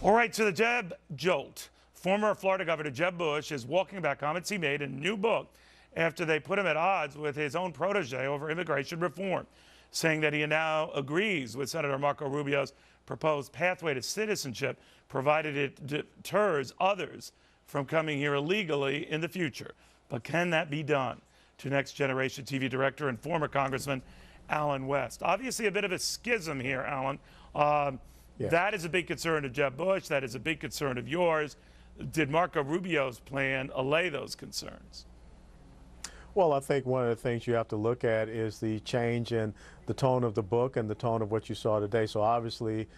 All right, to the Jeb Jolt. Former Florida Governor Jeb Bush is walking back comments he made in a new book after they put him at odds with his own protege over immigration reform, saying that he now agrees with Senator Marco Rubio's proposed pathway to citizenship, provided it deters others from coming here illegally in the future. But can that be done? To Next Generation TV director and former Congressman Allen West. Obviously a bit of a schism here, Allen. Yes. That is a big concern of Jeb Bush. That is a big concern of yours. Did Marco Rubio's plan allay those concerns? Well, I think one of the things you have to look at is the change in the tone of the book and the tone of what you saw today. So obviously,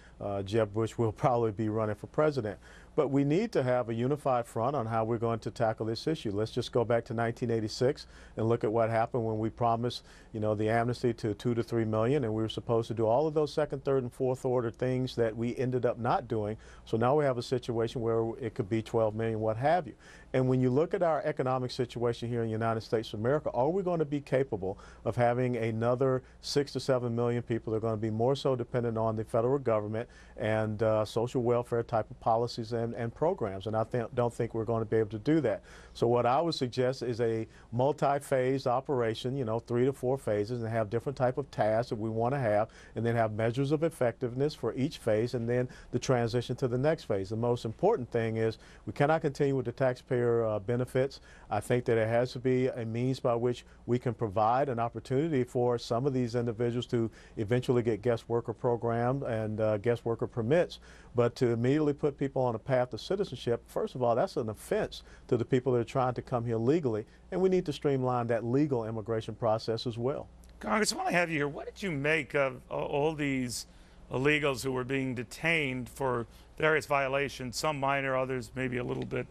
Jeb Bush will probably be running for president. But we need to have a unified front on how we're going to tackle this issue. Let's just go back to 1986 and look at what happened when we promised, the amnesty to 2 to 3 million, and we were supposed to do all of those second, third, and fourth order things that we ended up not doing. So now we have a situation where it could be 12 million, what have you. And when you look at our economic situation here in the United States of America, are we going to be capable of having another 6 to 7 million people that are going to be more so dependent on the federal government and social welfare type of policies and programs? And I don't think we're going to be able to do that. So what I would suggest is a multi-phased operation, 3 to 4 phases, and have different type of tasks that we want to have, and then have measures of effectiveness for each phase, and then the transition to the next phase. The most important thing is we cannot continue with the taxpayer benefits. I think that it has to be a means by which we can provide an opportunity for some of these individuals to eventually get guest worker program and guest worker permits. But to immediately put people on a path to citizenship, first of all, that's an offense to the people that are trying to come here legally, and we need to streamline that legal immigration process as well. Congressman, while I have you here, what did you make of all these illegals who were being detained for various violations, some minor, others maybe a little bit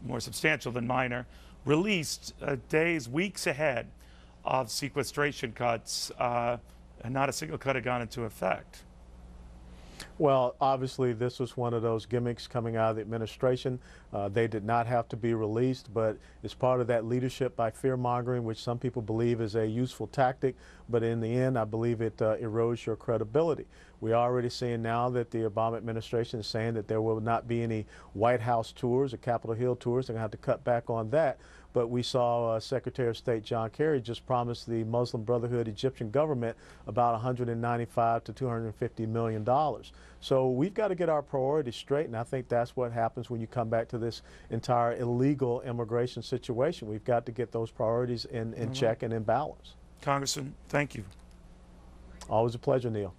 more substantial than minor, released days, weeks ahead of sequestration cuts, and not a single cut had gone into effect? Well, obviously, this was one of those gimmicks coming out of the administration. They did not have to be released, but it's part of that leadership by fear-mongering, which some people believe is a useful tactic. But in the end, I believe it erodes your credibility. We're already seeing now that the Obama administration is saying that there will not be any White House tours or Capitol Hill tours. They're going to have to cut back on that. But we saw Secretary of State John Kerry just promise the Muslim Brotherhood Egyptian government about $195 to $250 million. So we've got to get our priorities straight, and I think that's what happens when you come back to this entire illegal immigration situation. We've got to get those priorities in check and in balance. Congressman, thank you. Always a pleasure, Neil.